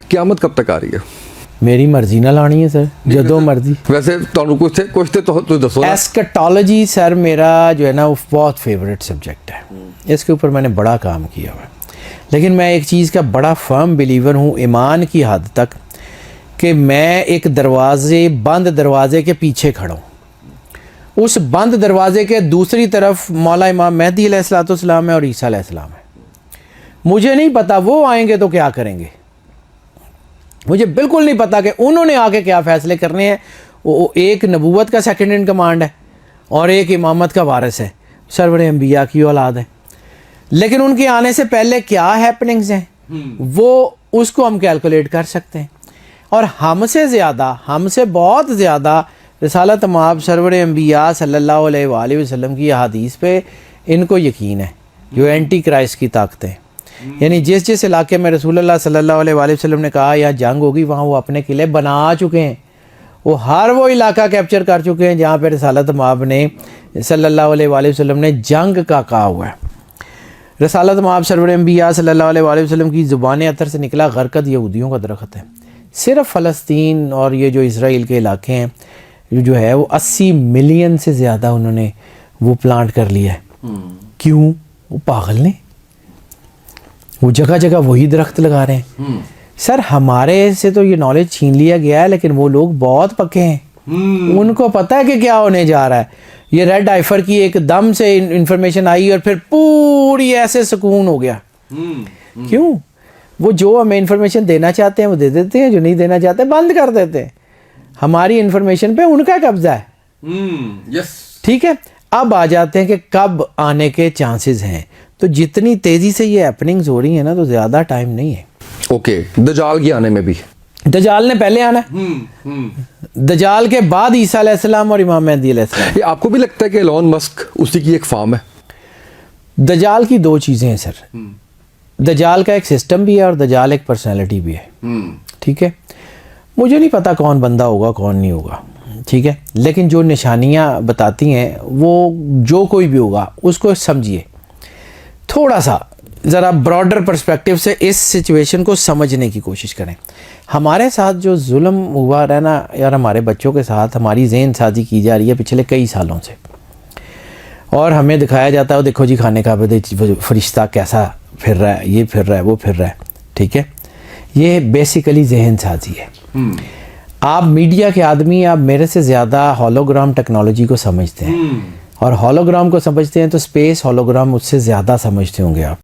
قیامت کب تک آ رہی ہے؟ میری مرضی نہ لانی ہے سر، جدو مرضی. ویسے کچھ تو دسو. ایسکٹالوجی سر میرا جو ہے نا وہ بہت فیوریٹ سبجیکٹ ہے، اس کے اوپر میں نے بڑا کام کیا ہوا ہے. لیکن میں ایک چیز کا بڑا فرم بلیور ہوں ایمان کی حد تک کہ میں ایک بند دروازے کے پیچھے کھڑا ہوں. اس بند دروازے کے دوسری طرف مولا امام مہدی علیہ الصلوۃ والسلام ہے اور عیسیٰ علیہ السلام ہے. مجھے نہیں پتا وہ آئیں گے تو کیا کریں گے، مجھے بالکل نہیں پتا کہ انہوں نے آ کے کیا فیصلے کرنے ہیں. وہ ایک نبوت کا سیکنڈ ان کمانڈ ہے اور ایک امامت کا وارث ہے، سرور انبیاء کی اولاد ہے. لیکن ان کے آنے سے پہلے کیا ہیپننگز ہیں وہ اس کو ہم کیلکولیٹ کر سکتے ہیں. اور ہم سے بہت زیادہ رسالت مآب سرور انبیاء صلی اللہ علیہ وآلہ وسلم کی احادیث پہ ان کو یقین ہے، جو اینٹی کرائسٹ کی طاقتیں. یعنی جس علاقے میں رسول اللہ صلی اللہ علیہ وآلہ وسلم نے کہا یا جنگ ہوگی وہاں وہ اپنے قلعے بنا چکے ہیں. وہ علاقہ کیپچر کر چکے ہیں جہاں پہ رسالت مآب نے صلی اللہ علیہ وآلہ وسلم نے جنگ کا کہا ہوا ہے. رسالت مآب سرور انبیاء صلی اللہ علیہ وآلہ وسلم کی زبان اطہر سے نکلا غرقد یہودیوں کا درخت ہے. صرف فلسطین اور یہ جو اسرائیل کے علاقے ہیں جو ہے وہ 80 ملین سے زیادہ انہوں نے وہ پلانٹ کر لیا ہے. کیوں؟ وہ پاگل نے، وہ جگہ جگہ وہی درخت لگا رہے ہیں. سر ہمارے سے تو یہ نالج چھین لیا گیا ہے، لیکن وہ لوگ بہت پکے ہیں، ان کو پتہ ہے کہ کیا ہونے جا رہا ہے. یہ ریڈ آئفر کی ایک دم سے انفارمیشن آئی اور پھر پوری ایسے سکون ہو گیا. کیوں؟ وہ جو ہمیں انفارمیشن دینا چاہتے ہیں وہ دے دیتے ہیں، جو نہیں دینا چاہتے بند کر دیتے ہیں. ہماری انفارمیشن پہ ان کا قبضہ ہے. ٹھیک ہے، اب آ جاتے ہیں کہ کب آنے کے چانسز ہیں. تو جتنی تیزی سے یہ ہیپننگز ہو رہی ہیں نا تو زیادہ ٹائم نہیں ہے. اوکے، دجال کے آنے میں بھی دجال نے پہلے آنا ہے، دجال کے بعد عیسیٰ علیہ السلام اور امام مہدی علیہ السلام. یہ آپ کو بھی لگتا ہے کہ ایلون مسک اسی کی ایک فارم ہے؟ دجال کی دو چیزیں ہیں سر، دجال کا ایک سسٹم بھی ہے اور دجال ایک پرسنالٹی بھی ہے. ٹھیک ہے، مجھے نہیں پتا کون بندہ ہوگا کون نہیں ہوگا، ٹھیک ہے، لیکن جو نشانیاں بتاتی ہیں وہ جو کوئی بھی ہوگا اس کو سمجھیے، تھوڑا سا ذرا براڈر پرسپیکٹیو سے اس سچویشن کو سمجھنے کی کوشش کریں. ہمارے ساتھ جو ظلم ہوا رہا نا یار، ہمارے بچوں کے ساتھ ہماری ذہن سازی کی جا رہی ہے پچھلے کئی سالوں سے، اور ہمیں دکھایا جاتا ہے دیکھو جی خانے کعبہ فرشتہ کیسا پھر رہا ہے، یہ پھر رہا ہے، وہ پھر رہا ہے. ٹھیک ہے، یہ بیسیکلی ذہن سازی ہے. آپ میڈیا کے آدمی، آپ میرے سے زیادہ ہولوگرام ٹیکنالوجی کو سمجھتے ہیں، اور ہولوگرام کو سمجھتے ہیں تو اسپیس ہولوگرام اس سے زیادہ سمجھتے ہوں گے آپ.